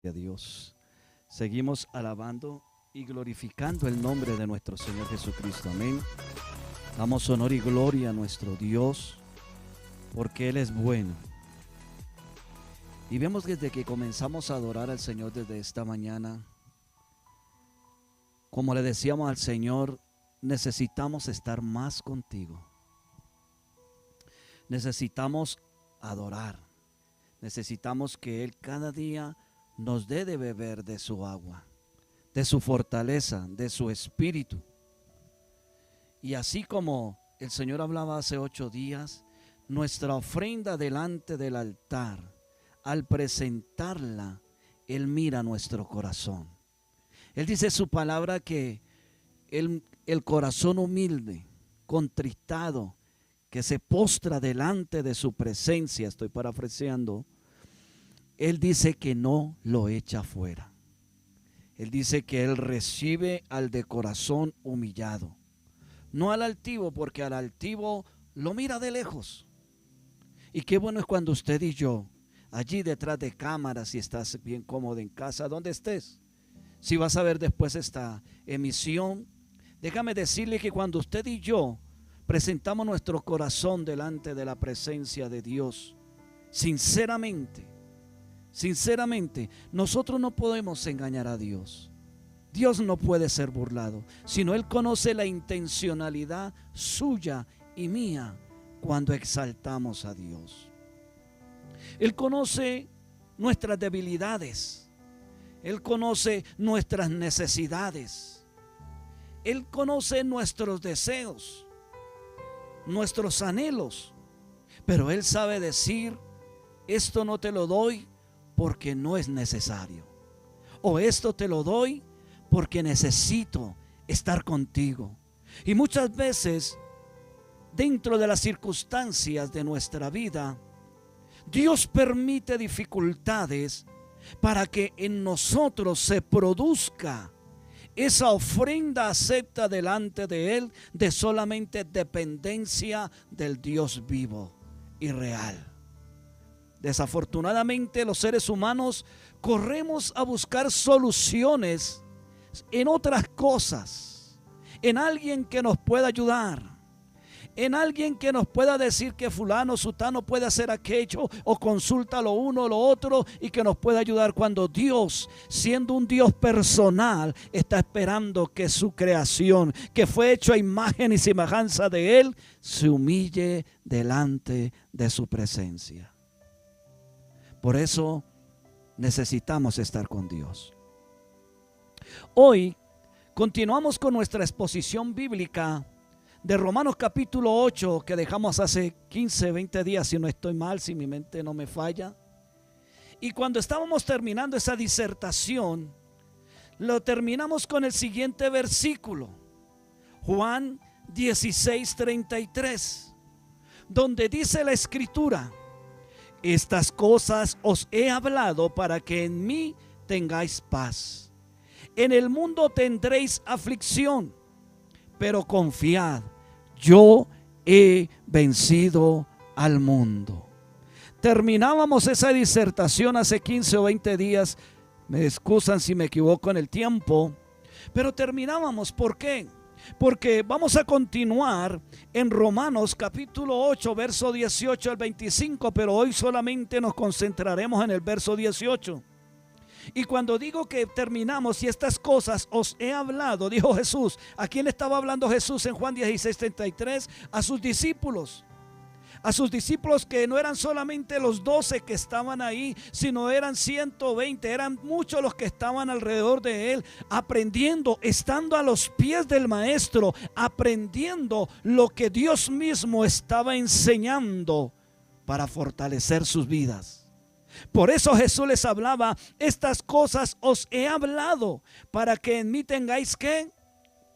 A Dios. Seguimos alabando y glorificando el nombre de nuestro Señor Jesucristo. Amén. Damos honor y gloria a nuestro Dios porque Él es bueno. Y vemos desde que comenzamos a adorar al Señor desde esta mañana, como le decíamos al Señor, necesitamos estar más contigo. Necesitamos adorar. Necesitamos que Él cada día nos dé de beber de su agua, de su fortaleza, de su espíritu. Y así como el Señor hablaba hace 8 días, nuestra ofrenda delante del altar, al presentarla, Él mira nuestro corazón. Él dice en su palabra que el corazón humilde, contristado, que se postra delante de su presencia, estoy parafraseando, Él dice que no lo echa fuera. Él dice que Él recibe al de corazón humillado. No al altivo, porque al altivo lo mira de lejos. Y qué bueno es cuando usted y yo, allí detrás de cámaras, si estás bien cómodo en casa, donde estés, si vas a ver después esta emisión, déjame decirle que cuando usted y yo presentamos nuestro corazón delante de la presencia de Dios, sinceramente, nosotros no podemos engañar a Dios. Dios no puede ser burlado, sino Él conoce la intencionalidad suya y mía cuando exaltamos a Dios. Él conoce nuestras debilidades, Él conoce nuestras necesidades, Él conoce nuestros deseos, nuestros anhelos, pero Él sabe decir: esto no te lo doy porque no es necesario, o esto te lo doy porque necesito estar contigo. Y muchas veces, dentro de las circunstancias de nuestra vida, Dios permite dificultades para que en nosotros se produzca esa ofrenda acepta delante de Él, de solamente dependencia del Dios vivo y real. Desafortunadamente, los seres humanos corremos a buscar soluciones en otras cosas, en alguien que nos pueda ayudar, en alguien que nos pueda decir que fulano, sutano puede hacer aquello, o consulta lo uno o lo otro, y que nos pueda ayudar, cuando Dios, siendo un Dios personal, está esperando que su creación, que fue hecho a imagen y semejanza de Él, se humille delante de su presencia. Por eso necesitamos estar con Dios. Hoy continuamos con nuestra exposición bíblica de Romanos capítulo 8, que dejamos hace 15, 20 días, si no estoy mal, si mi mente no me falla. Y cuando estábamos terminando esa disertación, lo terminamos con el siguiente versículo, Juan 16:33, donde dice la escritura: estas cosas os he hablado para que en mí tengáis paz. En el mundo tendréis aflicción, pero confiad, yo he vencido al mundo. Terminábamos esa disertación hace 15 o 20 días. Me excusan si me equivoco en el tiempo, pero terminábamos. ¿Por qué? Porque vamos a continuar en Romanos capítulo 8, verso 18 al 25, pero hoy solamente nos concentraremos en el verso 18. Y cuando digo que terminamos, y estas cosas os he hablado, dijo Jesús. ¿A quién estaba hablando Jesús en Juan 16:33? A sus discípulos. A sus discípulos, que no eran solamente los 12 que estaban ahí, sino eran 120, eran muchos los que estaban alrededor de Él, aprendiendo, estando a los pies del Maestro, aprendiendo lo que Dios mismo estaba enseñando para fortalecer sus vidas. Por eso Jesús les hablaba: estas cosas os he hablado para que en mí tengáis ¿qué?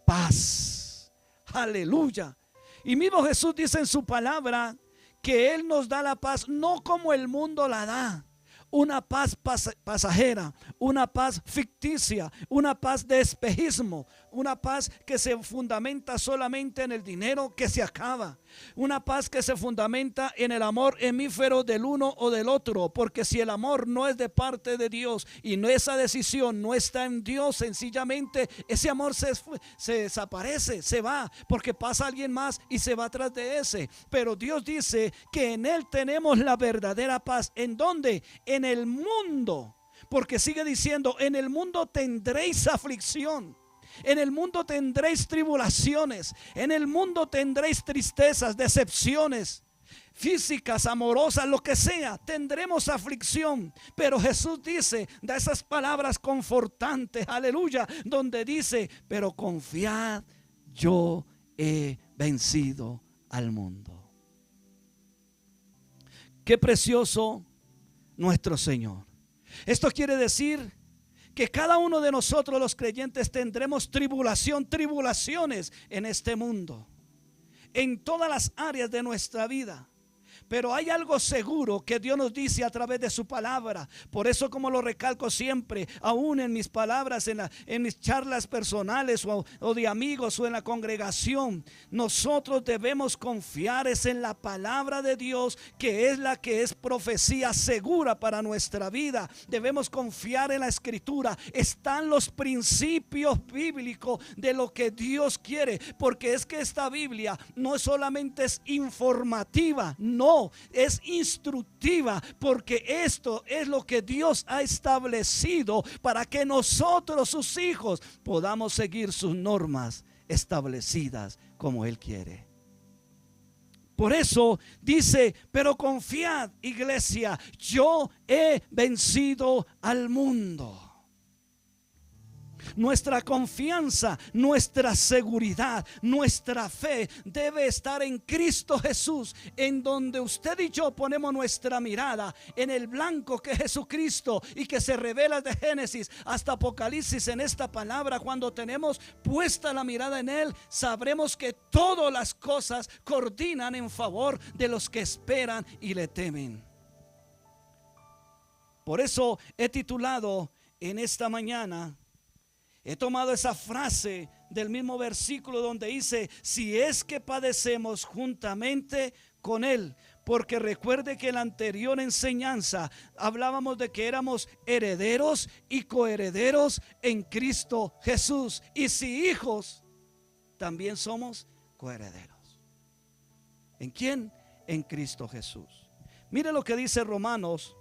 Paz. Aleluya. Y mismo Jesús dice en su palabra que Él nos da la paz no como el mundo la da, una paz pasajera, una paz ficticia, una paz de espejismo, una paz que se fundamenta solamente en el dinero que se acaba. Una paz que se fundamenta en el amor hemífero del uno o del otro. Porque si el amor no es de parte de Dios y no, esa decisión no está en Dios, sencillamente ese amor se desaparece, se va, porque pasa alguien más y se va tras de ese. Pero Dios dice que en Él tenemos la verdadera paz. ¿En dónde? En el mundo. Porque sigue diciendo, en el mundo tendréis aflicción, en el mundo tendréis tribulaciones, en el mundo tendréis tristezas, decepciones físicas, amorosas, lo que sea, tendremos aflicción. Pero Jesús dice, da esas palabras confortantes, aleluya, donde dice, pero confiad, yo he vencido al mundo. Qué precioso nuestro Señor. Esto quiere decir que cada uno de nosotros los creyentes tendremos tribulaciones en este mundo, en todas las áreas de nuestra vida. Pero hay algo seguro que Dios nos dice a través de su palabra. Por eso, como lo recalco siempre, aún en mis palabras, en mis charlas personales o de amigos o en la congregación, nosotros debemos confiar en la palabra de Dios, que es la que es profecía segura para nuestra vida. Debemos confiar en la escritura. Están los principios bíblicos de lo que Dios quiere, porque es que esta Biblia no solamente es informativa, no, es instructiva, porque esto es lo que Dios ha establecido para que nosotros, sus hijos, podamos seguir sus normas establecidas como Él quiere. Por eso dice, pero confiad, iglesia, yo he vencido al mundo. Nuestra confianza, nuestra seguridad, nuestra fe debe estar en Cristo Jesús, en donde usted y yo ponemos nuestra mirada en el blanco que es Jesucristo y que se revela de Génesis hasta Apocalipsis. En esta palabra, cuando tenemos puesta la mirada en Él, sabremos que todas las cosas coordinan en favor de los que esperan y le temen. Por eso he titulado en esta mañana, he tomado esa frase del mismo versículo donde dice, si es que padecemos juntamente con Él. Porque recuerde que en la anterior enseñanza hablábamos de que éramos herederos y coherederos en Cristo Jesús. Y si hijos, también somos coherederos. ¿En quién? En Cristo Jesús. Mire lo que dice Romanos,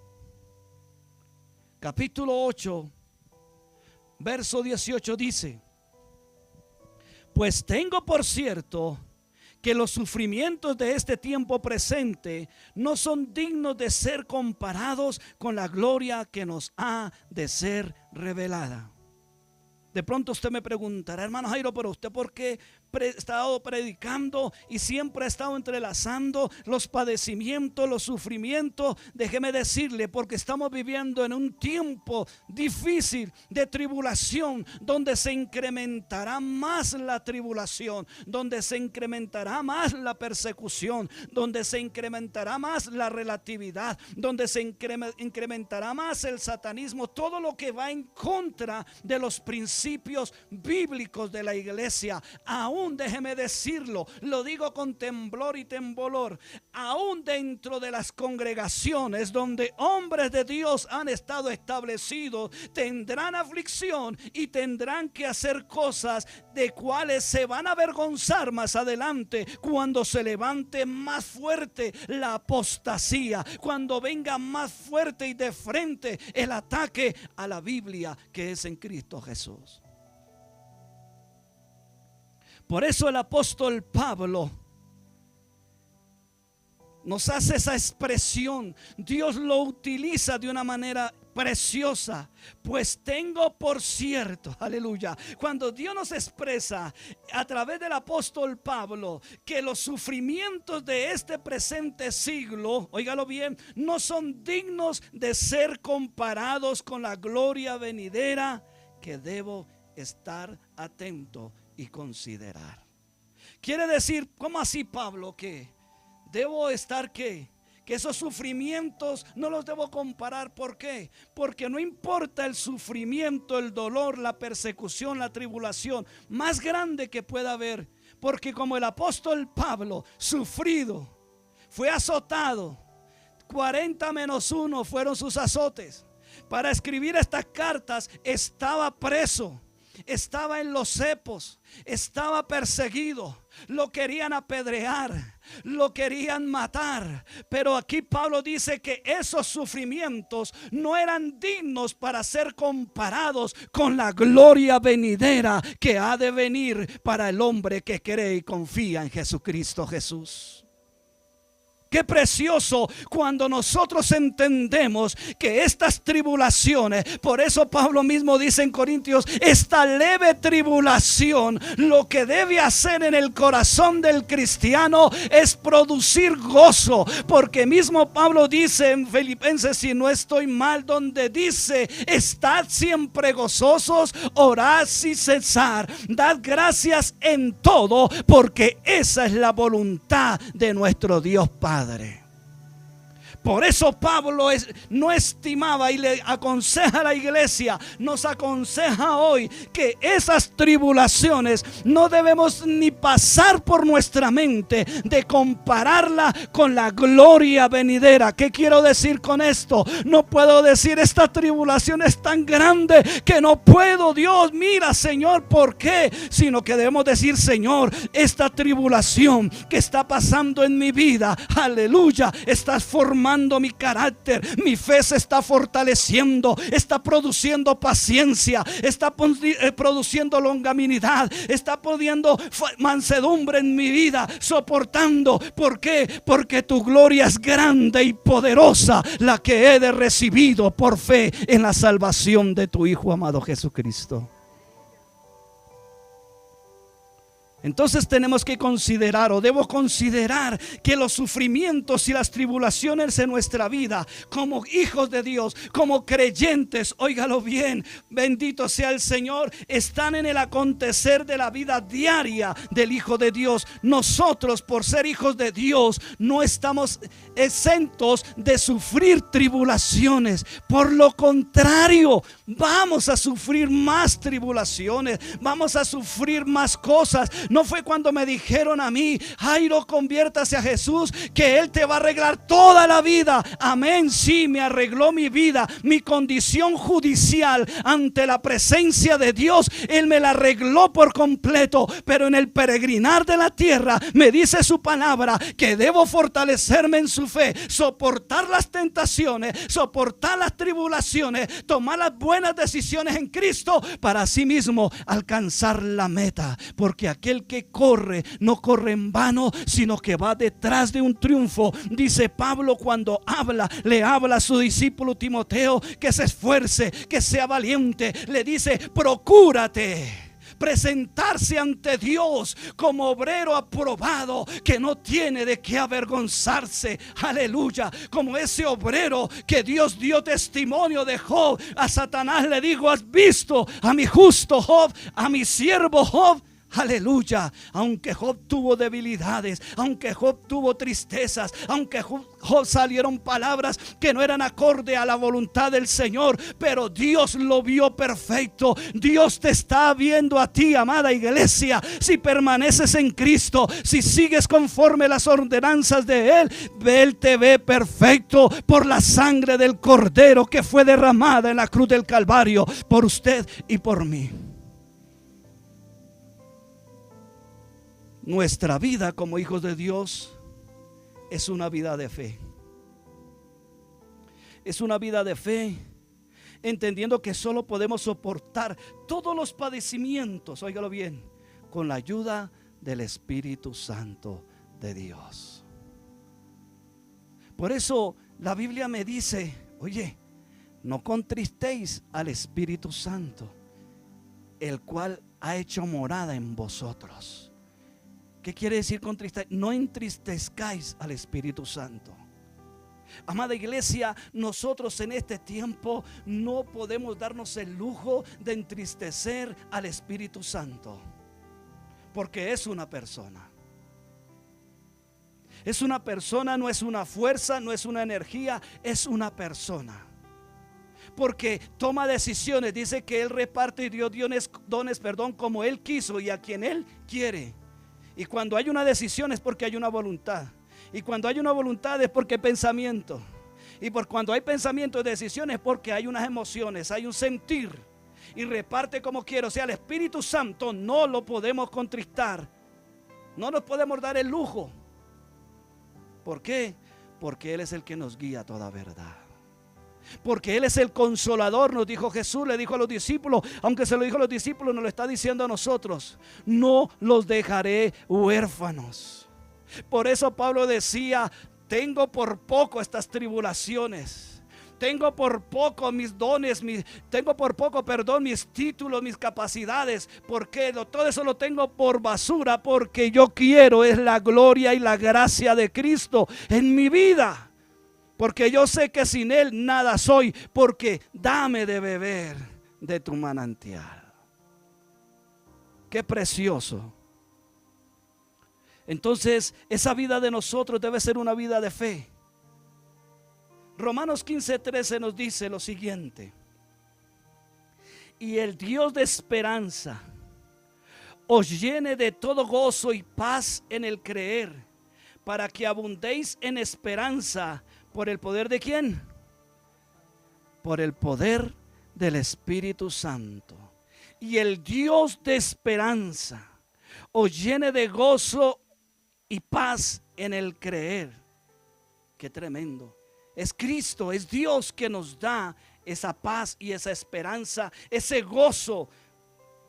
capítulo 8. Verso 18 dice, pues tengo por cierto que los sufrimientos de este tiempo presente no son dignos de ser comparados con la gloria que nos ha de ser revelada. De pronto usted me preguntará, hermano Jairo, pero usted ¿por qué ha estado predicando y siempre ha estado entrelazando los padecimientos, los sufrimientos? Déjeme decirle, porque estamos viviendo en un tiempo difícil de tribulación, donde se incrementará más la tribulación, donde se incrementará más la persecución, donde se incrementará más la relatividad, donde se incrementará más el satanismo, todo lo que va en contra de los principios bíblicos de la iglesia. Aún déjeme decirlo, lo digo con temblor y temblor, aún dentro de las congregaciones donde hombres de Dios han estado establecidos, tendrán aflicción y tendrán que hacer cosas de cuales se van a avergonzar más adelante, cuando se levante más fuerte la apostasía, cuando venga más fuerte y de frente el ataque a la Biblia que es en Cristo Jesús. Por eso el apóstol Pablo nos hace esa expresión. Dios lo utiliza de una manera preciosa. Pues tengo por cierto, aleluya, cuando Dios nos expresa a través del apóstol Pablo que los sufrimientos de este presente siglo, óigalo bien, no son dignos de ser comparados con la gloria venidera que debo estar atento y considerar. Quiere decir, ¿cómo así, Pablo? Que debo estar ¿qué? que esos sufrimientos no los debo comparar. ¿Por qué? Porque no importa el sufrimiento, el dolor, la persecución, la tribulación más grande que pueda haber, porque como el apóstol Pablo, sufrido, fue azotado, 40-1 fueron sus azotes. Para escribir estas cartas estaba preso, estaba en los cepos, estaba perseguido, lo querían apedrear, lo querían matar. Pero aquí Pablo dice que esos sufrimientos no eran dignos para ser comparados con la gloria venidera que ha de venir para el hombre que cree y confía en Jesucristo Jesús. Qué precioso cuando nosotros entendemos que estas tribulaciones, por eso Pablo mismo dice en Corintios, esta leve tribulación lo que debe hacer en el corazón del cristiano es producir gozo, porque mismo Pablo dice en Filipenses, si no estoy mal, donde dice, estad siempre gozosos, orad sin cesar, dad gracias en todo, porque esa es la voluntad de nuestro Dios Padre. Por eso Pablo no estimaba y le aconseja a la iglesia, nos aconseja hoy que esas tribulaciones no debemos ni pasar por nuestra mente de compararla con la gloria venidera. ¿Qué quiero decir con esto? No puedo decir esta tribulación es tan grande que no puedo, Dios, mira Señor, ¿por qué? Sino que debemos decir, Señor, esta tribulación que está pasando en mi vida, aleluya, estás formando mi carácter, mi fe se está fortaleciendo, está produciendo paciencia, está produciendo longanimidad, está produciendo mansedumbre en mi vida, soportando. ¿Por qué? Porque tu gloria es grande y poderosa, la que he de recibido por fe en la salvación de tu Hijo amado Jesucristo. Entonces tenemos que considerar, o debo considerar, que los sufrimientos y las tribulaciones en nuestra vida, como hijos de Dios, como creyentes, óigalo bien, bendito sea el Señor, están en el acontecer de la vida diaria del Hijo de Dios. Nosotros, por ser hijos de Dios, no estamos exentos de sufrir tribulaciones. Por lo contrario, vamos a sufrir más tribulaciones, vamos a sufrir más cosas. No fue cuando me dijeron a mí, Jairo, conviértase a Jesús, que Él te va a arreglar toda la vida. Amén, sí, me arregló mi vida, mi condición judicial ante la presencia de Dios. Él me la arregló por completo. Pero en el peregrinar de la tierra me dice su palabra que debo fortalecerme en su fe, soportar las tentaciones, soportar las tribulaciones, tomar las buenas decisiones en Cristo, para así mismo alcanzar la meta. Porque aquel que corre no corre en vano, sino que va detrás de un triunfo. Dice Pablo cuando le habla a su discípulo Timoteo que se esfuerce, que sea valiente. Le dice, procúrate presentarse ante Dios como obrero aprobado, que no tiene de qué avergonzarse. Aleluya. Como ese obrero que Dios dio testimonio de Job. A Satanás le dijo, ¿has visto a mi justo Job, a mi siervo Job? Aleluya. Aunque Job tuvo debilidades, aunque Job tuvo tristezas, aunque Job salieron palabras que no eran acorde a la voluntad del Señor, pero Dios lo vio perfecto. Dios te está viendo a ti, amada iglesia. Si permaneces en Cristo, si sigues conforme las ordenanzas de Él te ve perfecto por la sangre del Cordero que fue derramada en la cruz del Calvario por usted y por mí. Nuestra vida como hijos de Dios es una vida de fe. Es una vida de fe, entendiendo que solo podemos soportar todos los padecimientos, óigalo bien, con la ayuda del Espíritu Santo de Dios. Por eso la Biblia me dice, oye, no contristéis al Espíritu Santo, el cual ha hecho morada en vosotros. ¿Qué quiere decir contristecer? No entristezcáis al Espíritu Santo. Amada iglesia, nosotros en este tiempo no podemos darnos el lujo de entristecer al Espíritu Santo, porque es una persona. Es una persona, no es una fuerza, no es una energía, es una persona. Porque toma decisiones, dice que Él reparte y dio dones, como Él quiso y a quien Él quiere. Y cuando hay una decisión es porque hay una voluntad. Y cuando hay una voluntad es porque hay pensamiento. Y cuando hay pensamiento y decisiones es porque hay unas emociones, hay un sentir. Y reparte como quiere. O sea, el Espíritu Santo no lo podemos contristar. No nos podemos dar el lujo. ¿Por qué? Porque Él es el que nos guía a toda verdad. Porque Él es el consolador, nos dijo Jesús, le dijo a los discípulos, aunque se lo dijo a los discípulos, nos lo está diciendo a nosotros: no los dejaré huérfanos. Por eso Pablo decía: tengo por poco estas tribulaciones, tengo por poco mis dones, tengo por poco, mis títulos, mis capacidades. Porque todo eso lo tengo por basura, porque yo quiero es la gloria y la gracia de Cristo en mi vida. Porque yo sé que sin Él nada soy. Porque dame de beber de tu manantial. Qué precioso. Entonces esa vida de nosotros debe ser una vida de fe. Romanos 15:13 nos dice lo siguiente: y el Dios de esperanza os llene de todo gozo y paz en el creer, para que abundéis en esperanza. ¿Por el poder de quién? Por el poder del Espíritu Santo. Y el Dios de esperanza os llene de gozo y paz en el creer. Qué tremendo. Es Cristo, es Dios que nos da esa paz y esa esperanza, ese gozo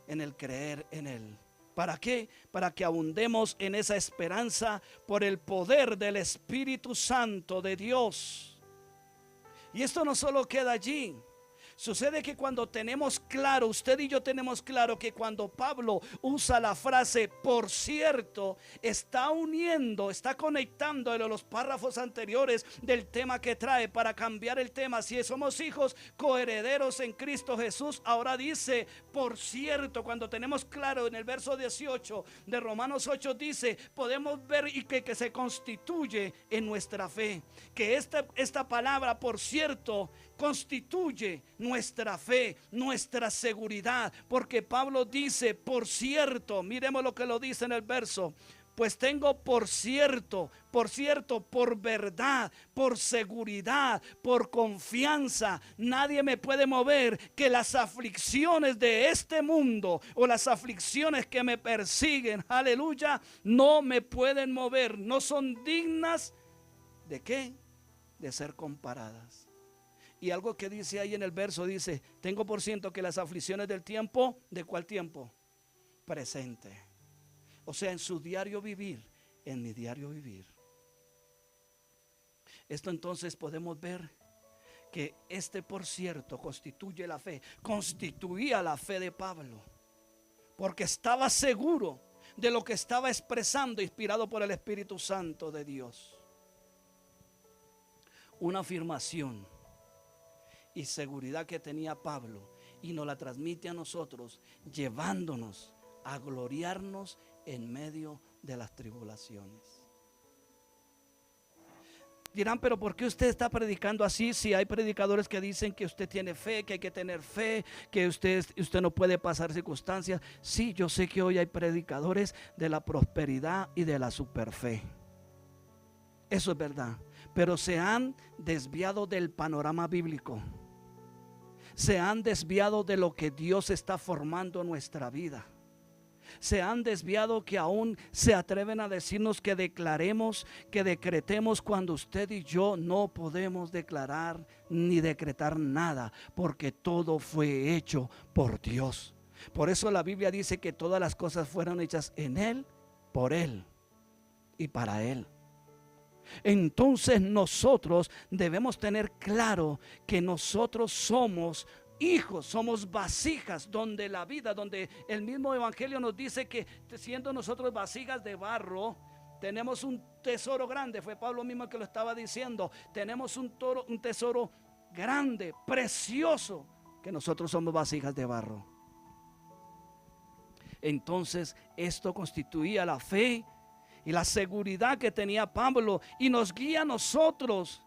en el creer en Él. ¿Para qué? Para que abundemos en esa esperanza por el poder del Espíritu Santo de Dios. Y esto no solo queda allí. Sucede que cuando tenemos claro, usted y yo tenemos claro que cuando Pablo usa la frase por cierto, está uniendo, está conectando a los párrafos anteriores del tema que trae para cambiar el tema. Si somos hijos coherederos en Cristo Jesús, ahora dice por cierto. Cuando tenemos claro en el verso 18 de Romanos 8 dice, podemos ver y que se constituye en nuestra fe. Que esta palabra por cierto constituye nuestra fe, nuestra seguridad. Porque Pablo dice por cierto, miremos lo que lo dice en el verso: pues tengo por cierto, por verdad, por seguridad, por confianza, nadie me puede mover, que las aflicciones de este mundo o las aflicciones que me persiguen, aleluya, no me pueden mover, no son dignas ¿de qué? De ser comparadas. Y algo que dice ahí en el verso, dice: tengo por ciento que las aflicciones del tiempo, ¿de cuál tiempo? Presente. O sea, en su diario vivir, en mi diario vivir. Esto entonces podemos ver que por cierto constituye la fe, constituía la fe de Pablo, porque estaba seguro de lo que estaba expresando, inspirado por el Espíritu Santo de Dios. Una afirmación y seguridad que tenía Pablo, y nos la transmite a nosotros, llevándonos a gloriarnos en medio de las tribulaciones. Dirán, pero ¿por qué usted está predicando así? Si hay predicadores que dicen que usted tiene fe, que hay que tener fe, que usted no puede pasar circunstancias. Sí, yo sé que hoy hay predicadores de la prosperidad y de la superfe. Eso es verdad, pero se han desviado del panorama bíblico. Se han desviado de lo que Dios está formando en nuestra vida. Se han desviado que aún se atreven a decirnos que declaremos, que decretemos, cuando usted y yo no podemos declarar ni decretar nada, porque todo fue hecho por Dios. Por eso la Biblia dice que todas las cosas fueron hechas en Él, por Él y para Él. Entonces nosotros debemos tener claro que nosotros somos hijos, somos vasijas donde la vida, donde el mismo evangelio nos dice que siendo nosotros vasijas de barro, tenemos un tesoro grande. Fue Pablo mismo que lo estaba diciendo. Tenemos un tesoro grande, precioso, que nosotros somos vasijas de barro. Entonces esto constituía la fe y la seguridad que tenía Pablo, y nos guía a nosotros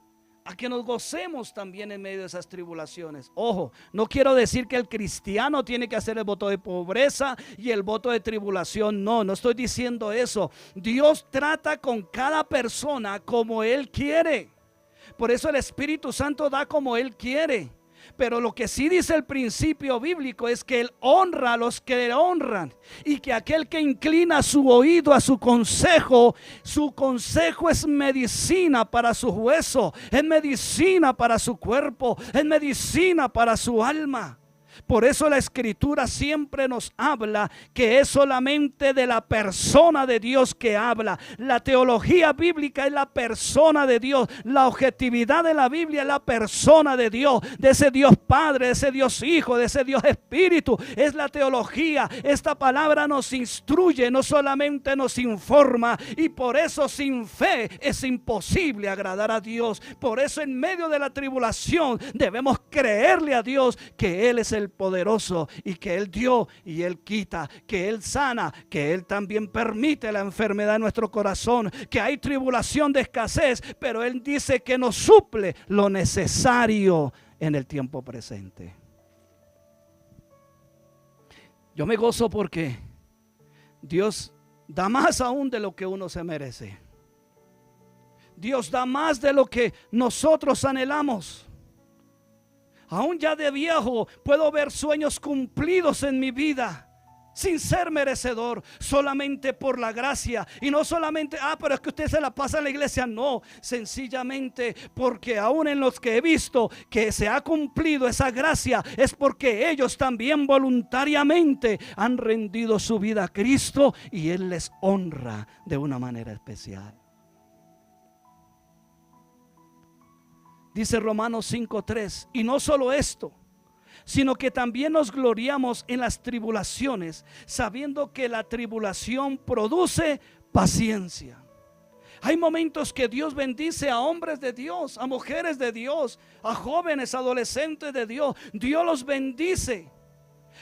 a que nos gocemos también en medio de esas tribulaciones. Ojo, no quiero decir que el cristiano tiene que hacer el voto de pobreza y el voto de tribulación. No, no estoy diciendo eso. Dios trata con cada persona como Él quiere. Por eso el Espíritu Santo da como Él quiere. Pero lo que sí dice el principio bíblico es que Él honra a los que le honran, y que aquel que inclina su oído a su consejo es medicina para su hueso, es medicina para su cuerpo, es medicina para su alma. Por eso la Escritura siempre nos habla que es solamente de la persona de Dios que habla. La teología bíblica es la persona de Dios. La objetividad de la Biblia es la persona de Dios, de ese Dios Padre, de ese Dios Hijo, de ese Dios Espíritu. Es la teología. Esta palabra nos instruye, no solamente nos informa. Y por eso sin fe es imposible agradar a Dios. Por eso en medio de la tribulación debemos creerle a Dios que Él es el poderoso, y que Él dio y Él quita, que Él sana, que Él también permite la enfermedad en nuestro corazón, que hay tribulación de escasez, pero Él dice que nos suple lo necesario en el tiempo presente. Yo me gozo porque Dios da más aún de lo que uno se merece. Dios da más de lo que nosotros anhelamos. Aún ya de viejo puedo ver sueños cumplidos en mi vida, sin ser merecedor, solamente por la gracia. Y no solamente, pero es que usted se la pasa en la iglesia. No, sencillamente porque aún en los que he visto que se ha cumplido esa gracia, es porque ellos también voluntariamente han rendido su vida a Cristo, y Él les honra de una manera especial. Dice Romanos 5:3, y no solo esto, sino que también nos gloriamos en las tribulaciones, sabiendo que la tribulación produce paciencia. Hay momentos que Dios bendice a hombres de Dios, a mujeres de Dios, a jóvenes, adolescentes de Dios. Dios los bendice,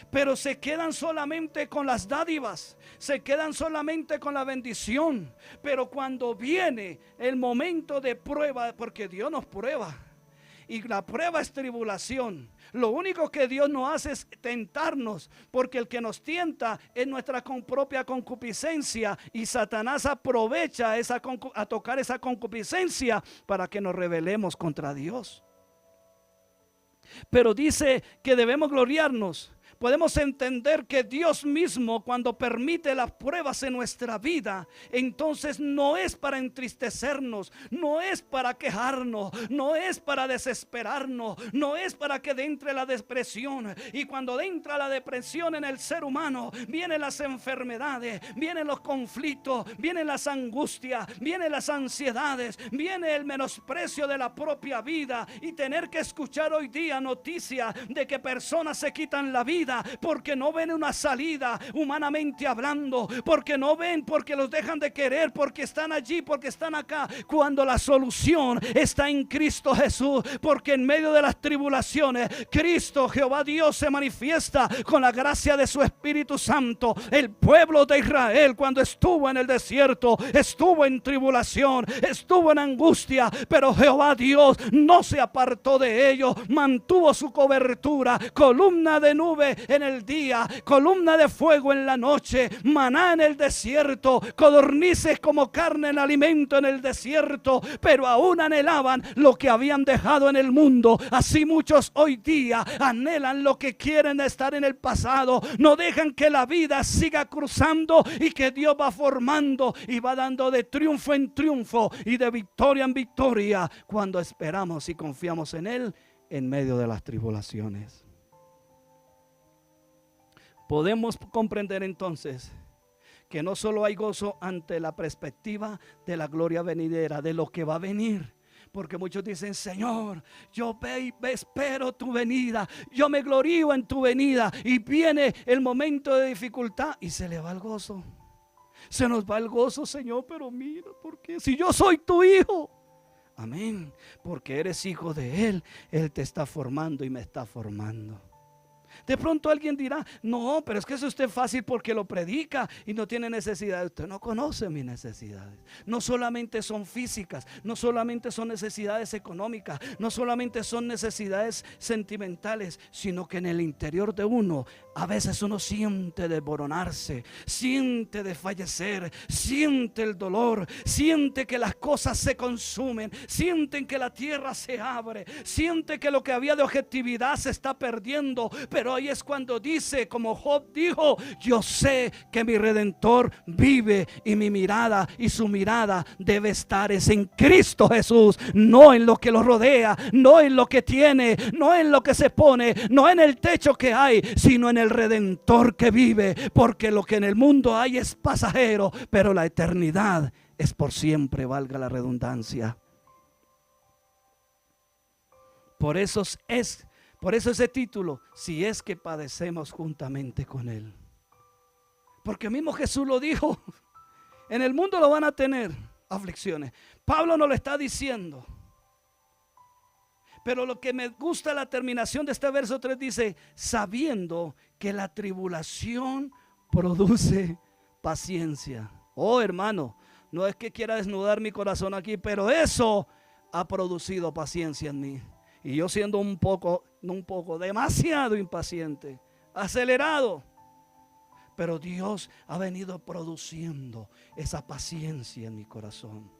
pero se quedan solamente con las dádivas, se quedan solamente con la bendición. Pero cuando viene el momento de prueba, porque Dios nos prueba, y la prueba es tribulación, lo único que Dios no hace es tentarnos, porque el que nos tienta es nuestra propia concupiscencia, y Satanás aprovecha a tocar esa concupiscencia para que nos rebelemos contra Dios. Pero dice que debemos gloriarnos. Podemos entender que Dios mismo, cuando permite las pruebas en nuestra vida, entonces no es para entristecernos, no es para quejarnos, no es para desesperarnos, no es para que entre la depresión. Y cuando entra la depresión en el ser humano, vienen las enfermedades, vienen los conflictos, vienen las angustias, vienen las ansiedades, viene el menosprecio de la propia vida, y tener que escuchar hoy día noticias de que personas se quitan la vida porque no ven una salida humanamente hablando, porque no ven, porque los dejan de querer, porque están allí, porque están acá, cuando la solución está en Cristo Jesús. Porque en medio de las tribulaciones, Cristo, Jehová Dios, se manifiesta con la gracia de su Espíritu Santo. El pueblo de Israel, cuando estuvo en el desierto, estuvo en tribulación, estuvo en angustia, pero Jehová Dios no se apartó de ellos, mantuvo su cobertura, columna de nube en el día, columna de fuego en la noche, maná en el desierto, codornices como carne en alimento en el desierto. Pero aún anhelaban lo que habían dejado en el mundo. Así muchos hoy día anhelan lo que quieren estar en el pasado. No dejan que la vida siga cruzando, y que Dios va formando y va dando de triunfo en triunfo y de victoria en victoria, cuando esperamos y confiamos en Él en medio de las tribulaciones. Podemos comprender entonces que no solo hay gozo ante la perspectiva de la gloria venidera, de lo que va a venir. Porque muchos dicen: Señor, yo espero tu venida, yo me glorío en tu venida. Y viene el momento de dificultad y se le va el gozo. Se nos va el gozo, Señor, pero mira, ¿por qué? Si yo soy tu hijo. Amén, porque eres hijo de Él. Él te está formando y me está formando. De pronto alguien dirá, no, pero es que eso usted es fácil porque lo predica y no tiene necesidad. Usted no conoce mis necesidades. No solamente son físicas, no solamente son necesidades económicas, no solamente son necesidades sentimentales, sino que en el interior de uno a veces uno siente desboronarse, siente desfallecer, siente el dolor, siente que las cosas se consumen, sienten que la tierra se abre, siente que lo que había de objetividad se está perdiendo. Pero ahí es cuando dice, como Job dijo, yo sé que mi Redentor vive y mi mirada y su mirada debe estar es en Cristo Jesús, no en lo que lo rodea, no en lo que tiene, no en lo que se pone, no en el techo que hay, sino en el Redentor que vive, porque lo que en el mundo hay es pasajero, pero la eternidad es por siempre, valga la redundancia. Por eso ese título, si es que padecemos juntamente con Él. Porque mismo Jesús lo dijo, en el mundo lo van a tener aflicciones. Pablo nos lo está diciendo. Pero lo que me gusta la terminación de este verso 3 dice, sabiendo que la tribulación produce paciencia. Oh, hermano, no es que quiera desnudar mi corazón aquí, pero eso ha producido paciencia en mí. Y yo siendo demasiado impaciente, acelerado, pero Dios ha venido produciendo esa paciencia en mi corazón.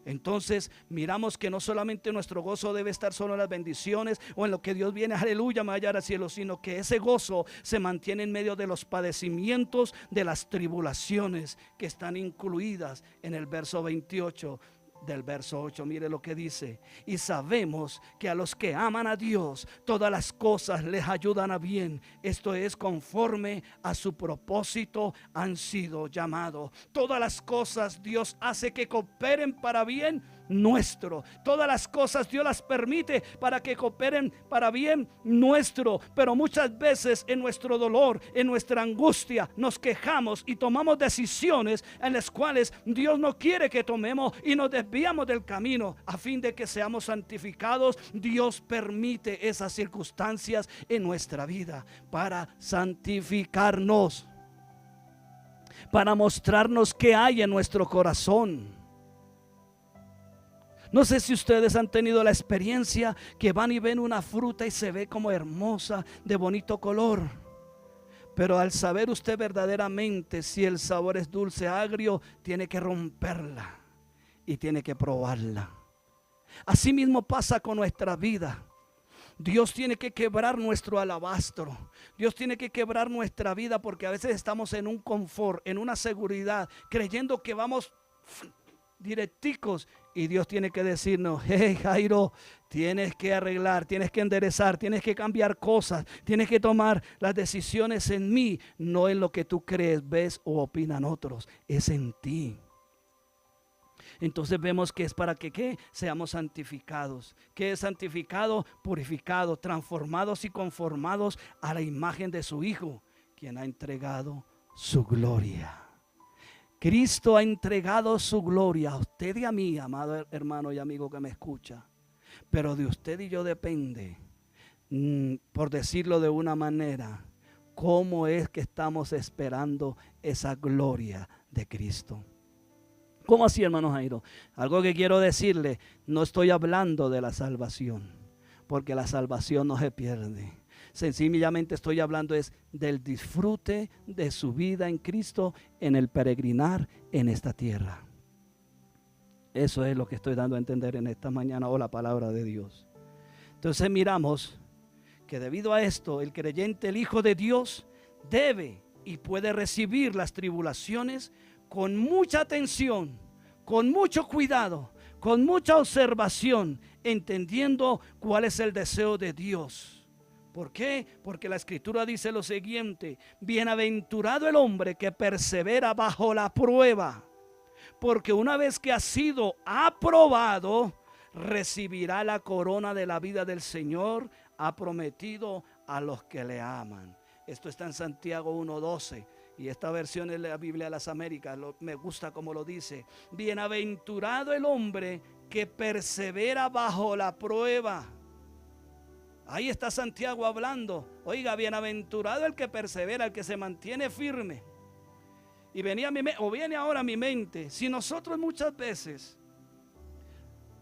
Entonces miramos que no solamente nuestro gozo debe estar solo en las bendiciones o en lo que Dios viene, aleluya, me hallar al cielo, sino que ese gozo se mantiene en medio de los padecimientos, de las tribulaciones que están incluidas en el verso 28 del verso 8. Mire lo que dice: y sabemos que a los que aman a Dios todas las cosas les ayudan a bien, esto es, conforme a su propósito han sido llamados. Todas las cosas Dios hace que cooperen para bien nuestro. Todas las cosas Dios las permite para que cooperen para bien nuestro. Pero muchas veces en nuestro dolor, en nuestra angustia, nos quejamos y tomamos decisiones en las cuales Dios no quiere que tomemos y nos desviamos del camino. A fin de que seamos santificados, Dios permite esas circunstancias en nuestra vida para santificarnos, para mostrarnos qué hay en nuestro corazón. No sé si ustedes han tenido la experiencia que van y ven una fruta y se ve como hermosa, de bonito color. Pero al saber usted verdaderamente si el sabor es dulce, agrio, tiene que romperla y tiene que probarla. Así mismo pasa con nuestra vida. Dios tiene que quebrar nuestro alabastro. Dios tiene que quebrar nuestra vida, porque a veces estamos en un confort, en una seguridad, creyendo que vamos directicos, y Dios tiene que decirnos: hey Jairo, tienes que arreglar, tienes que enderezar, tienes que cambiar cosas, tienes que tomar las decisiones en mí, no en lo que tú crees, ves o opinan otros, es en ti. Entonces vemos que es para que ¿qué? Seamos santificados. ¿Qué es santificado? Purificado, transformados y conformados a la imagen de su Hijo, quien ha entregado su gloria. Cristo ha entregado su gloria a usted y a mí, amado hermano y amigo que me escucha. Pero de usted y yo depende, por decirlo de una manera, cómo es que estamos esperando esa gloria de Cristo. ¿Cómo así, hermano Jairo? Algo que quiero decirle: no estoy hablando de la salvación, porque la salvación no se pierde. Sencillamente estoy hablando es del disfrute de su vida en Cristo, en el peregrinar en esta tierra. Eso es lo que estoy dando a entender en esta mañana, o la palabra de Dios. Entonces miramos que debido a esto, el creyente, el Hijo de Dios, debe y puede recibir las tribulaciones con mucha atención, con mucho cuidado, con mucha observación, entendiendo cuál es el deseo de Dios. ¿Por qué? Porque la Escritura dice lo siguiente: bienaventurado el hombre que persevera bajo la prueba, porque una vez que ha sido aprobado, recibirá la corona de la vida del Señor, ha prometido a los que le aman. Esto está en Santiago 1:12. Y esta versión es la Biblia de las Américas. Me gusta como lo dice: bienaventurado el hombre que persevera bajo la prueba. Ahí está Santiago hablando. Oiga, bienaventurado el que persevera, el que se mantiene firme. Y viene ahora a mi mente, si nosotros muchas veces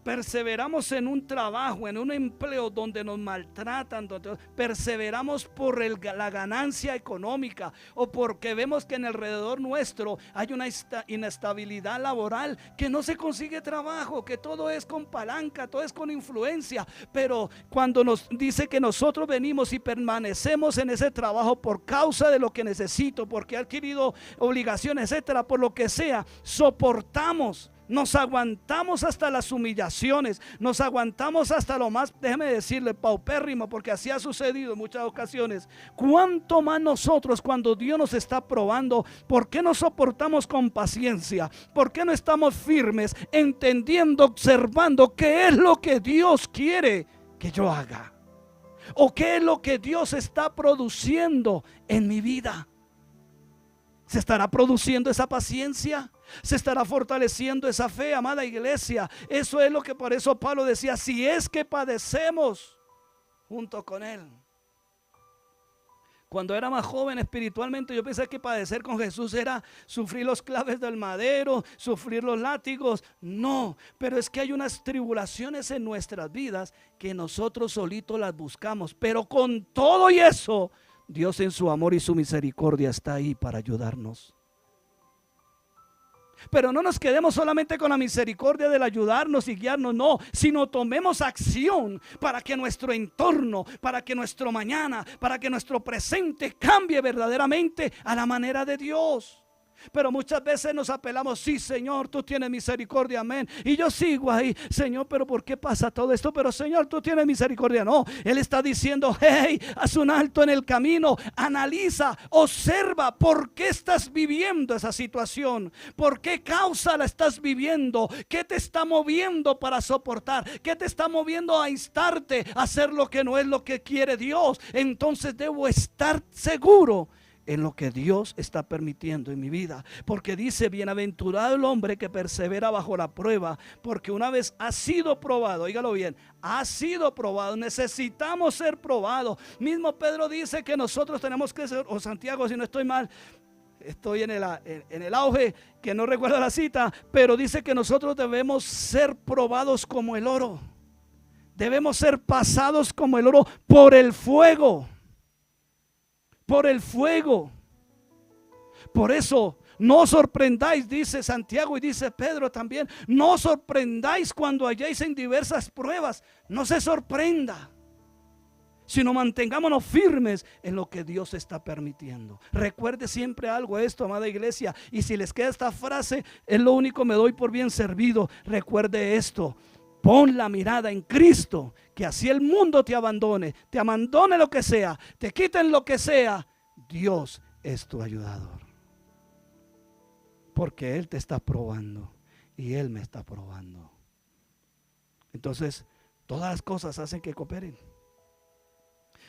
perseveramos en un trabajo, en un empleo donde nos maltratan, donde perseveramos por la ganancia económica, o porque vemos que en alrededor nuestro hay una inestabilidad laboral, que no se consigue trabajo, que todo es con palanca, todo es con influencia. Pero cuando nos dice que nosotros venimos y permanecemos en ese trabajo por causa de lo que necesito, porque he adquirido obligaciones, etcétera, por lo que sea, soportamos. Nos aguantamos hasta las humillaciones, nos aguantamos hasta lo más, déjeme decirle, paupérrimo, porque así ha sucedido en muchas ocasiones. ¿Cuánto más nosotros cuando Dios nos está probando? ¿Por qué no soportamos con paciencia? ¿Por qué no estamos firmes, entendiendo, observando qué es lo que Dios quiere que yo haga? ¿O qué es lo que Dios está produciendo en mi vida? ¿Se estará produciendo esa paciencia? ¿Se estará fortaleciendo esa fe, amada iglesia? Eso es lo que por eso Pablo decía, si es que padecemos junto con Él. Cuando era más joven espiritualmente, yo pensé que padecer con Jesús era sufrir los claves del madero, sufrir los látigos. No, pero es que hay unas tribulaciones en nuestras vidas que nosotros solitos las buscamos. Pero con todo y eso, Dios en su amor y su misericordia está ahí para ayudarnos. Pero no nos quedemos solamente con la misericordia del ayudarnos y guiarnos, no, sino tomemos acción para que nuestro entorno, para que nuestro mañana, para que nuestro presente cambie verdaderamente a la manera de Dios. Pero muchas veces nos apelamos, sí Señor, tú tienes misericordia, amén. Y yo sigo ahí, Señor, pero ¿por qué pasa todo esto? Pero Señor, tú tienes misericordia. No, Él está diciendo, hey, haz un alto en el camino, analiza, observa por qué estás viviendo esa situación, por qué causa la estás viviendo, qué te está moviendo para soportar, qué te está moviendo a instarte a hacer lo que no es lo que quiere Dios. Entonces debo estar seguro en lo que Dios está permitiendo en mi vida, porque dice, bienaventurado el hombre que persevera bajo la prueba, porque una vez ha sido probado, óigalo bien, ha sido probado. Necesitamos ser probados. Mismo Pedro dice que nosotros tenemos que ser, o Santiago, si no estoy mal, estoy en el auge, que no recuerdo la cita, pero dice que nosotros debemos ser probados como el oro, debemos ser pasados como el oro por el fuego. Por el fuego. Por eso no os sorprendáis, dice Santiago y dice Pedro también, no os sorprendáis cuando halléis en diversas pruebas. No se sorprenda, sino mantengámonos firmes en lo que Dios está permitiendo. Recuerde siempre algo esto, amada iglesia, y si les queda esta frase, es lo único, me doy por bien servido. Recuerde esto: pon la mirada en Cristo, que así el mundo te abandone lo que sea, te quiten lo que sea, Dios es tu ayudador. Porque Él te está probando y Él me está probando. Entonces, todas las cosas hacen que cooperen.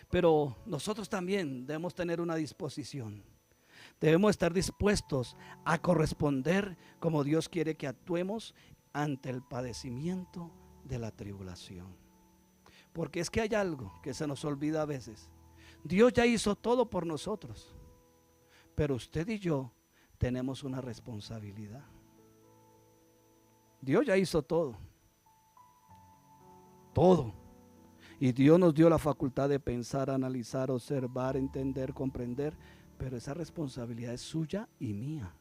Pero nosotros también debemos tener una disposición. Debemos estar dispuestos a corresponder como Dios quiere que actuemos ante el padecimiento de la tribulación. Porque es que hay algo que se nos olvida a veces. Dios ya hizo todo por nosotros, pero usted y yo tenemos una responsabilidad. Dios ya hizo todo, todo, y Dios nos dio la facultad de pensar, analizar, observar, entender, comprender, pero esa responsabilidad es suya y mía.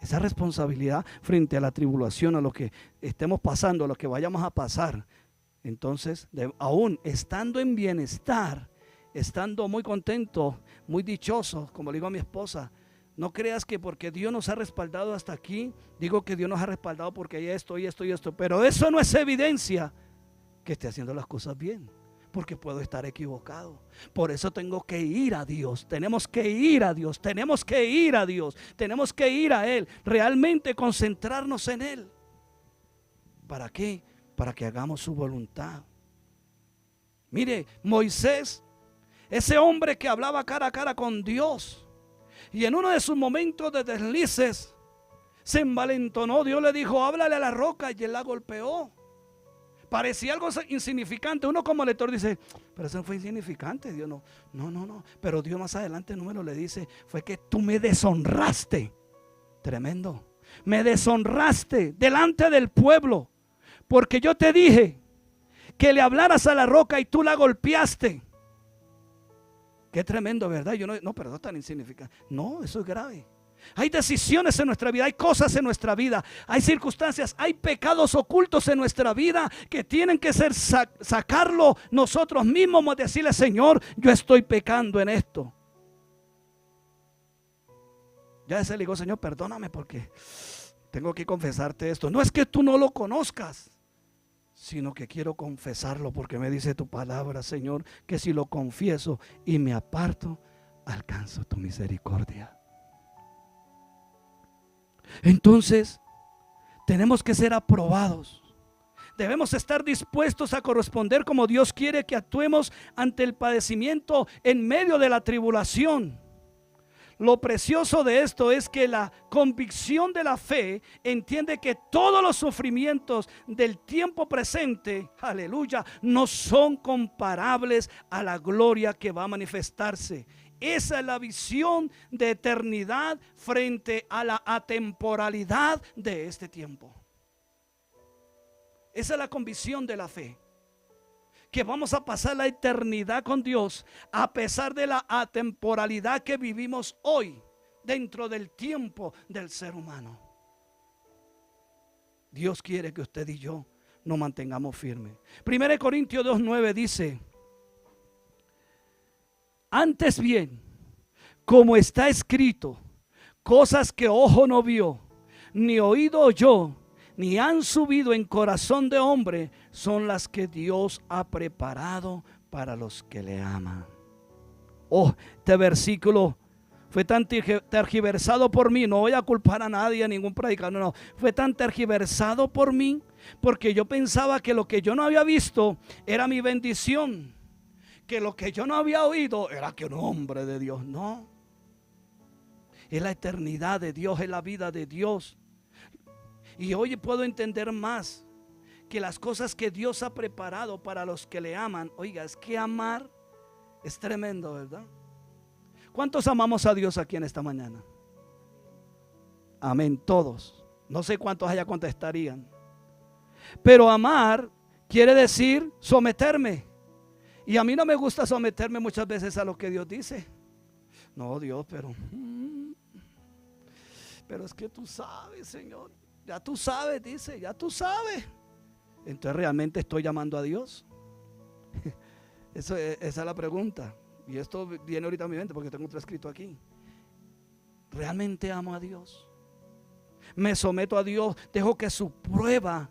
Esa responsabilidad frente a la tribulación, a lo que estemos pasando, a lo que vayamos a pasar. Entonces, aún estando en bienestar, estando muy contento, muy dichoso, como le digo a mi esposa, no creas que porque Dios nos ha respaldado hasta aquí, digo que Dios nos ha respaldado porque hay esto y esto y esto, pero eso no es evidencia que esté haciendo las cosas bien, porque puedo estar equivocado. Por eso tengo que ir a Dios, tenemos que ir a Dios, tenemos que ir a Dios, tenemos que ir a Él, realmente concentrarnos en Él. ¿Para qué? Para que hagamos su voluntad. Mire, Moisés, ese hombre que hablaba cara a cara con Dios, y en uno de sus momentos de deslices se envalentonó. Dios le dijo, háblale a la roca, y él la golpeó. Parecía algo insignificante. Uno como lector dice, pero eso fue insignificante. Dios no. Pero Dios más adelante número le dice, fue que tú me deshonraste. Tremendo. Me deshonraste delante del pueblo, porque yo te dije que le hablaras a la roca y tú la golpeaste. Qué tremendo, ¿verdad? Yo no, pero no tan insignificante. No, eso es grave. Hay decisiones en nuestra vida, hay cosas en nuestra vida, hay circunstancias, hay pecados ocultos en nuestra vida que tienen que ser sacarlo nosotros mismos, decirle, Señor, yo estoy pecando en esto. Ya se le digo, Señor, perdóname porque tengo que confesarte esto. No es que tú no lo conozcas, sino que quiero confesarlo porque me dice tu palabra, Señor, que si lo confieso y me aparto, alcanzo tu misericordia. Entonces, tenemos que ser aprobados. Debemos estar dispuestos a corresponder como Dios quiere que actuemos ante el padecimiento en medio de la tribulación. Lo precioso de esto es que la convicción de la fe entiende que todos los sufrimientos del tiempo presente, aleluya, no son comparables a la gloria que va a manifestarse. Esa es la visión de eternidad frente a la atemporalidad de este tiempo. Esa es la convicción de la fe, que vamos a pasar la eternidad con Dios a pesar de la atemporalidad que vivimos hoy dentro del tiempo del ser humano. Dios quiere que usted y yo nos mantengamos firmes. 1 Corintios 2:9 dice: antes bien, como está escrito, cosas que ojo no vio, ni oído oyó, ni han subido en corazón de hombre, son las que Dios ha preparado para los que le aman. Oh, este versículo fue tan tergiversado por mí. No voy a culpar a nadie, a ningún predicador, no. Fue tan tergiversado por mí, porque yo pensaba que lo que yo no había visto era mi bendición, que lo que yo no había oído era que un hombre de Dios. No, es la eternidad de Dios, es la vida de Dios. Y hoy puedo entender más que las cosas que Dios ha preparado para los que le aman. Oiga, es que amar es tremendo, ¿verdad? ¿Cuántos amamos a Dios aquí en esta mañana? Amén, todos. No sé cuántos allá contestarían. Pero amar quiere decir someterme. Y a mí no me gusta someterme muchas veces a lo que Dios dice. No, Dios, pero es que tú sabes, Señor. Ya tú sabes, dice, ya tú sabes. Entonces, ¿realmente estoy llamando a Dios? Esa es la pregunta. Y esto viene ahorita a mi mente porque tengo otro escrito aquí. ¿Realmente amo a Dios? ¿Me someto a Dios? ¿Dejo que su prueba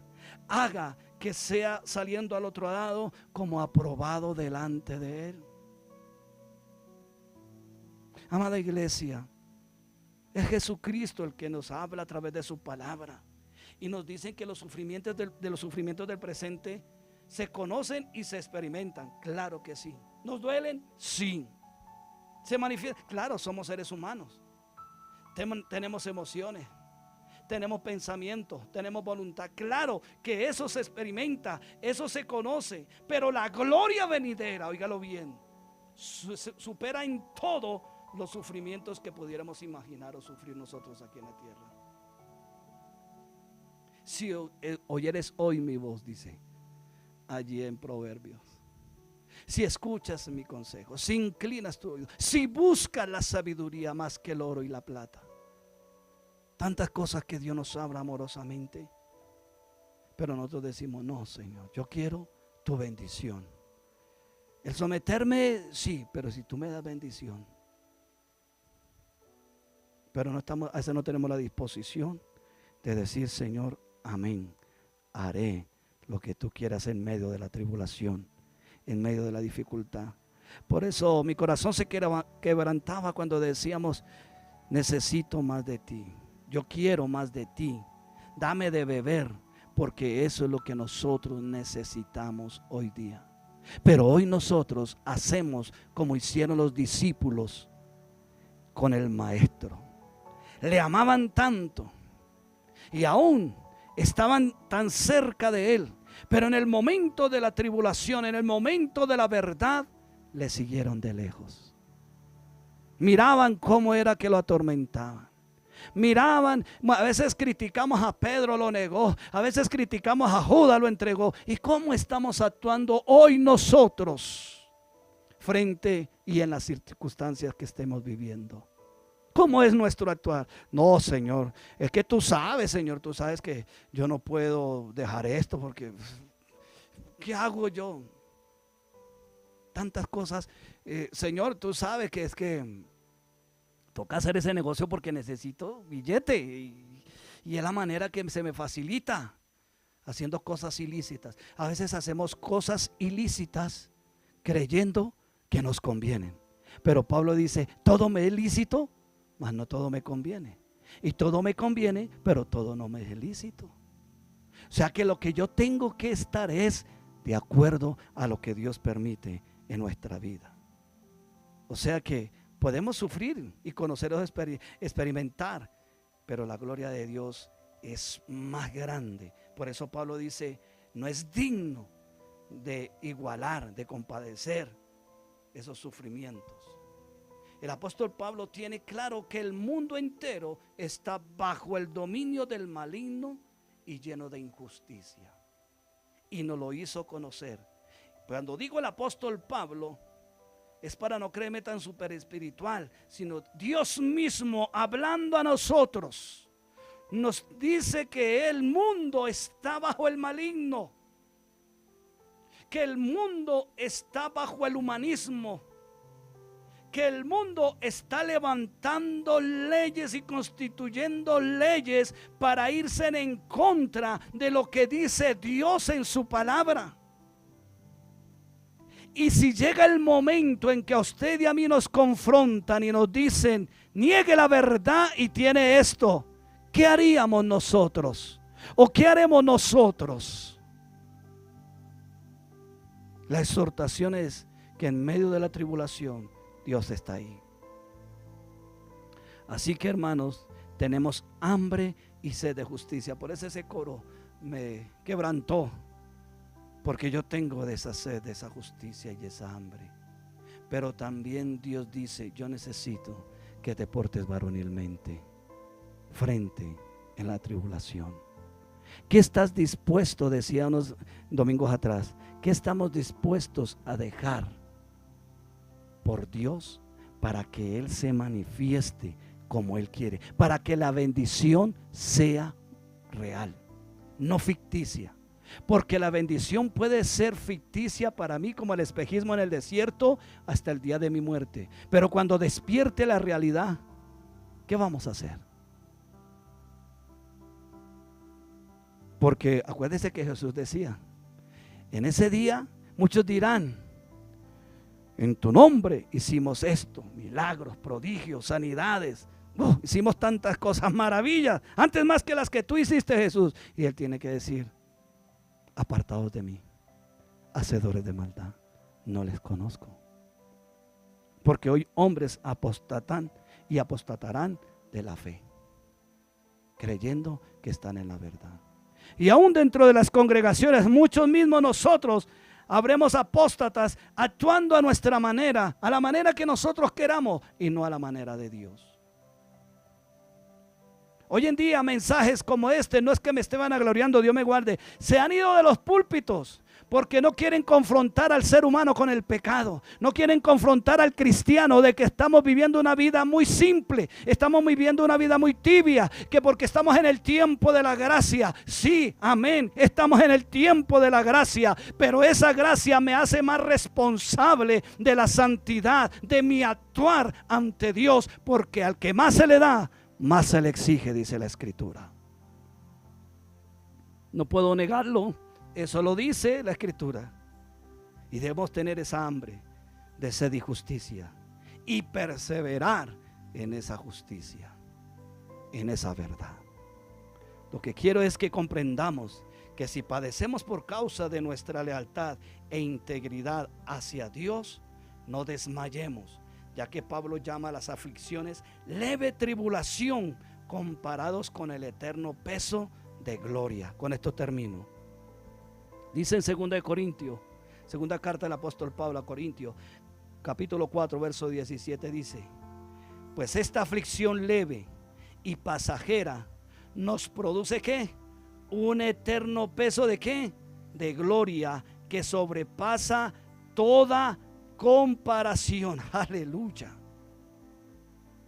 haga que sea saliendo al otro lado como aprobado delante de Él? Amada iglesia, es Jesucristo el que nos habla a través de su palabra. Y nos dicen que los sufrimientos del presente se conocen y se experimentan. Claro que sí. ¿Nos duelen? Sí. ¿Se manifiestan? Claro, somos seres humanos. Tenemos emociones, tenemos pensamientos, tenemos voluntad. Claro que eso se experimenta, eso se conoce. Pero la gloria venidera, óigalo bien, supera en todo los sufrimientos que pudiéramos imaginar o sufrir nosotros aquí en la tierra. Si oyeres hoy mi voz, dice allí en Proverbios, si escuchas mi consejo, si inclinas tu oído, si buscas la sabiduría más que el oro y la plata. Tantas cosas que Dios nos habla amorosamente, pero nosotros decimos: no, Señor, yo quiero tu bendición. El someterme, sí, pero si tú me das bendición. Pero a veces no tenemos la disposición de decir: Señor, amén, haré lo que tú quieras en medio de la tribulación, en medio de la dificultad. Por eso mi corazón se quebrantaba cuando decíamos: necesito más de ti, yo quiero más de ti, dame de beber, porque eso es lo que nosotros necesitamos hoy día. Pero hoy nosotros hacemos como hicieron los discípulos con el maestro. Le amaban tanto y aún estaban tan cerca de él, Pero en el momento de la tribulación, en el momento de la verdad, le siguieron de lejos. Miraban cómo era que lo atormentaban. Miraban, a veces criticamos a Pedro, lo negó. A veces criticamos a Judas, lo entregó. ¿Y cómo estamos actuando hoy nosotros frente y en las circunstancias que estemos viviendo? ¿Cómo es nuestro actuar? No, Señor, es que tú sabes, Señor, tú sabes que yo no puedo dejar esto porque ¿qué hago yo? Tantas cosas. Señor, tú sabes que es que toca hacer ese negocio porque necesito billete y es la manera que se me facilita haciendo cosas ilícitas. A veces hacemos cosas ilícitas creyendo que nos convienen. Pero Pablo dice, todo me es lícito, mas no todo me conviene. Y todo me conviene, pero todo no me es lícito. O sea que lo que yo tengo que estar es de acuerdo a lo que Dios permite en nuestra vida. O sea que podemos sufrir y conocer o experimentar, pero la gloria de Dios es más grande. Por eso Pablo dice, no es digno de igualar, de compadecer esos sufrimientos. El apóstol Pablo tiene claro que el mundo entero está bajo el dominio del maligno y lleno de injusticia. Y nos lo hizo conocer. Cuando digo el apóstol Pablo, es para no creerme tan super espiritual, sino Dios mismo hablando a nosotros. Nos dice que el mundo está bajo el maligno, que el mundo está bajo el humanismo, que el mundo está levantando leyes y constituyendo leyes para irse en contra de lo que dice Dios en su palabra. Y si llega el momento en que a usted y a mí nos confrontan y nos dicen, niegue la verdad y tiene esto, ¿qué haríamos nosotros? ¿O qué haremos nosotros? La exhortación es que en medio de la tribulación Dios está ahí. Así que, hermanos, tenemos hambre y sed de justicia. Por eso ese coro me quebrantó, porque yo tengo de esa sed, de esa justicia y esa hambre. Pero también Dios dice, yo necesito que te portes varonilmente frente en la tribulación. ¿Qué estás dispuesto? Decía unos domingos atrás, ¿qué estamos dispuestos a dejar por Dios para que Él se manifieste como Él quiere? Para que la bendición sea real, no ficticia. Porque la bendición puede ser ficticia para mí como el espejismo en el desierto hasta el día de mi muerte. Pero cuando despierte la realidad, ¿qué vamos a hacer? Porque acuérdese que Jesús decía, en ese día muchos dirán, en tu nombre hicimos esto, milagros, prodigios, sanidades. Hicimos tantas cosas, maravillas, antes más que las que tú hiciste, Jesús. Y Él tiene que decir, apartados de mí, hacedores de maldad, no les conozco. Porque hoy hombres apostatan y apostatarán de la fe, creyendo que están en la verdad. Y aún dentro de las congregaciones, muchos mismos nosotros habremos apóstatas actuando a nuestra manera, a la manera que nosotros queramos y no a la manera de Dios. Hoy en día mensajes como este, no es que me esté vanagloriando, Dios me guarde, se han ido de los púlpitos porque no quieren confrontar al ser humano con el pecado. No quieren confrontar al cristiano de que estamos viviendo una vida muy simple, estamos viviendo una vida muy tibia, que porque estamos en el tiempo de la gracia. Sí, amén, estamos en el tiempo de la gracia, pero esa gracia me hace más responsable de la santidad, de mi actuar ante Dios, porque al que más se le da, más se le exige, dice la Escritura. No puedo negarlo, eso lo dice la Escritura. Y debemos tener esa hambre de sed y justicia y perseverar en esa justicia, en esa verdad. Lo que quiero es que comprendamos que si padecemos por causa de nuestra lealtad e integridad hacia Dios, no desmayemos, ya que Pablo llama a las aflicciones leve tribulación comparados con el eterno peso de gloria. Con esto termino. Dice en 2 de Corintios, segunda carta del apóstol Pablo a Corintios, capítulo 4, verso 17, dice: pues esta aflicción leve y pasajera nos produce ¿qué? Un eterno peso de ¿qué? De gloria que sobrepasa toda comparación. Aleluya.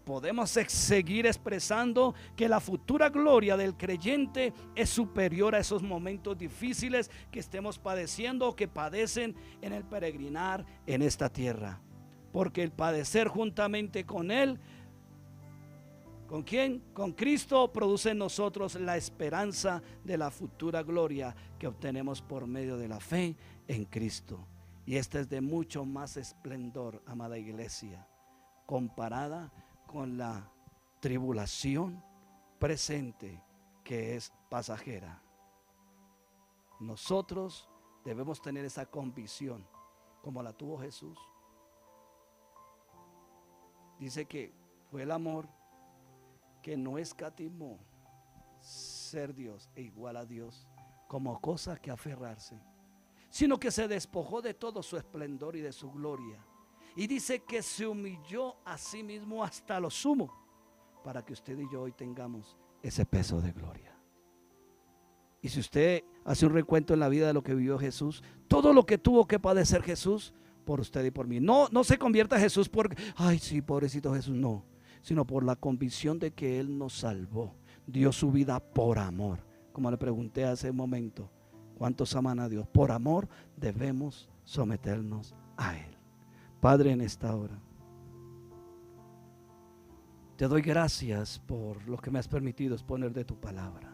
Podemos seguir expresando que la futura gloria del creyente es superior a esos momentos difíciles que estemos padeciendo o que padecen en el peregrinar en esta tierra. Porque el padecer juntamente con Él, ¿con quién? Con Cristo, produce en nosotros la esperanza de la futura gloria que obtenemos por medio de la fe en Cristo. Y esta es de mucho más esplendor, amada iglesia, comparada con la tribulación presente, que es pasajera. Nosotros debemos tener esa convicción como la tuvo Jesús. Dice que fue el amor que no escatimó ser Dios e igual a Dios como cosa que aferrarse, sino que se despojó de todo su esplendor y de su gloria. Y dice que se humilló a sí mismo hasta lo sumo, para que usted y yo hoy tengamos ese peso de gloria. Y si usted hace un recuento en la vida de lo que vivió Jesús, todo lo que tuvo que padecer Jesús por usted y por mí. No se convierta Jesús porque, ay sí, pobrecito Jesús, no, sino por la convicción de que Él nos salvó, dio su vida por amor. Como le pregunté hace un momento, ¿cuántos aman a Dios? Por amor debemos someternos a Él. Padre, en esta hora te doy gracias por lo que me has permitido exponer de tu palabra,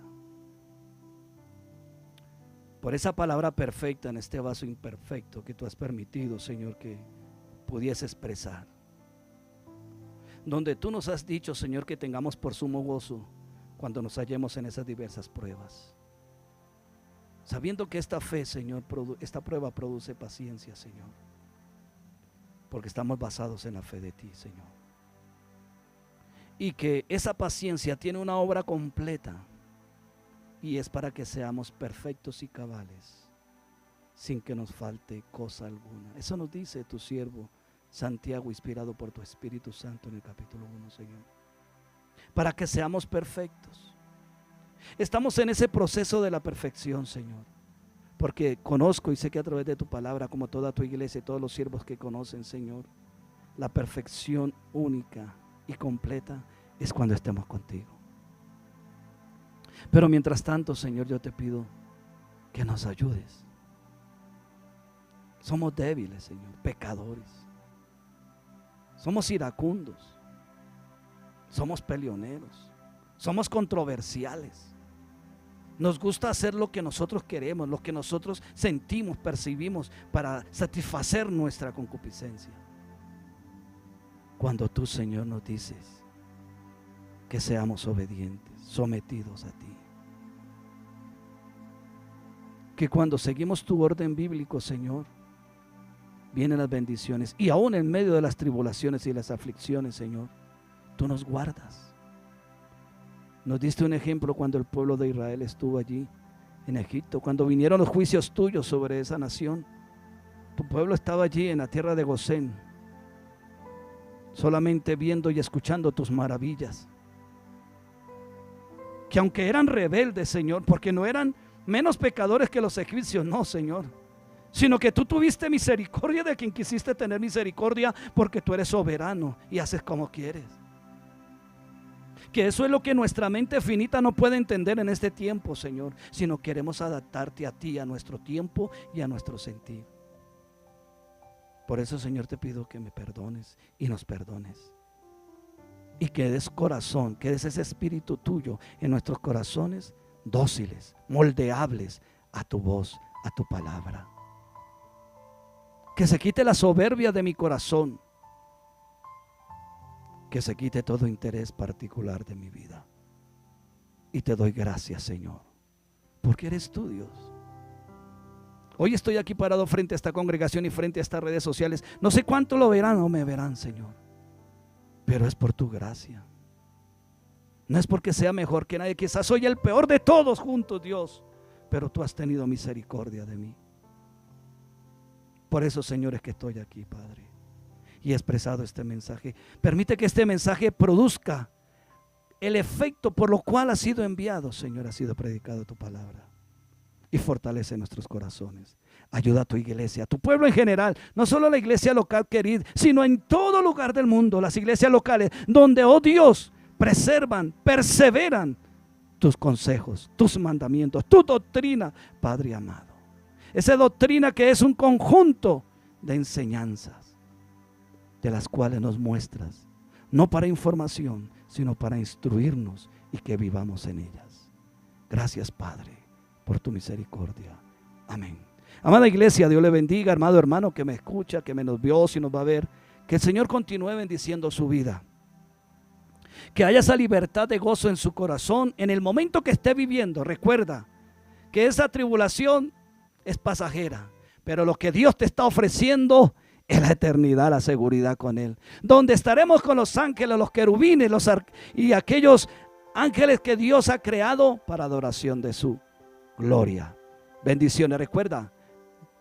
por esa palabra perfecta en este vaso imperfecto que tú has permitido, Señor, que pudiese expresar, donde tú nos has dicho, Señor, que tengamos por sumo gozo cuando nos hallemos en esas diversas pruebas, sabiendo que esta fe, Señor, esta prueba produce paciencia, Señor, porque estamos basados en la fe de ti, Señor. Y que esa paciencia tiene una obra completa, y es para que seamos perfectos y cabales, sin que nos falte cosa alguna. Eso nos dice tu siervo Santiago, inspirado por tu Espíritu Santo, en el capítulo 1, Señor. Para que seamos perfectos. Estamos en ese proceso de la perfección, Señor, porque conozco y sé que a través de tu palabra, como toda tu iglesia y todos los siervos que conocen, Señor, la perfección única y completa es cuando estemos contigo. Pero mientras tanto, Señor, yo te pido que nos ayudes. Somos débiles, Señor, pecadores. Somos iracundos. Somos peleoneros. Somos controversiales. Nos gusta hacer lo que nosotros queremos, lo que nosotros sentimos, percibimos para satisfacer nuestra concupiscencia. Cuando tú, Señor, nos dices que seamos obedientes, sometidos a ti. Que cuando seguimos tu orden bíblico, Señor, vienen las bendiciones. Y aún en medio de las tribulaciones y las aflicciones, Señor, tú nos guardas. Nos diste un ejemplo cuando el pueblo de Israel estuvo allí en Egipto, cuando vinieron los juicios tuyos sobre esa nación. Tu pueblo estaba allí en la tierra de Gosén, solamente viendo y escuchando tus maravillas. Que aunque eran rebeldes, Señor, porque no eran menos pecadores que los egipcios, no, Señor, sino que tú tuviste misericordia de quien quisiste tener misericordia, porque tú eres soberano y haces como quieres. Que eso es lo que nuestra mente finita no puede entender en este tiempo, Señor, sino queremos adaptarte a ti, a nuestro tiempo y a nuestro sentir. Por eso, Señor, te pido que me perdones y nos perdones. Y que des corazón, que des ese espíritu tuyo en nuestros corazones, dóciles, moldeables a tu voz, a tu palabra. Que se quite la soberbia de mi corazón. Que se quite todo interés particular de mi vida. Y te doy gracias, Señor, porque eres tú, Dios. Hoy estoy aquí parado frente a esta congregación y frente a estas redes sociales. No sé cuánto lo verán o me verán, Señor, pero es por tu gracia. No es porque sea mejor que nadie. Quizás soy el peor de todos juntos, Dios, pero tú has tenido misericordia de mí. Por eso, Señor, es que estoy aquí, Padre, y he expresado este mensaje. Permite que este mensaje produzca el efecto por lo cual ha sido enviado, Señor, ha sido predicado tu palabra. Y fortalece nuestros corazones. Ayuda a tu iglesia, a tu pueblo en general, no solo la iglesia local querida, sino en todo lugar del mundo, las iglesias locales, donde, oh Dios, preservan, perseveran tus consejos, tus mandamientos, tu doctrina, Padre amado. Esa doctrina que es un conjunto de enseñanzas, de las cuales nos muestras, no para información, sino para instruirnos y que vivamos en ellas. Gracias, Padre, por tu misericordia. Amén. Amada iglesia, Dios le bendiga, amado hermano que me escucha, que me nos vio, si nos va a ver. Que el Señor continúe bendiciendo su vida. Que haya esa libertad de gozo en su corazón en el momento que esté viviendo. Recuerda que esa tribulación es pasajera, pero lo que Dios te está ofreciendo es la eternidad, la seguridad con Él, donde estaremos con los ángeles, los querubines y aquellos ángeles que Dios ha creado para adoración de su gloria. Bendiciones. Recuerda,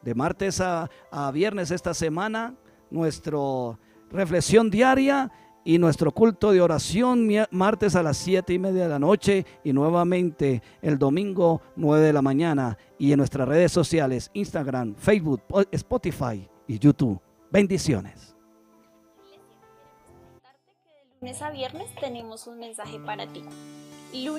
de martes a viernes esta semana, nuestra reflexión diaria y nuestro culto de oración, martes a las 7:30 de la noche y nuevamente el domingo 9 de la mañana, y en nuestras redes sociales, Instagram, Facebook, Spotify y YouTube. Bendiciones. Lunes a viernes tenemos un mensaje para ti. Lunes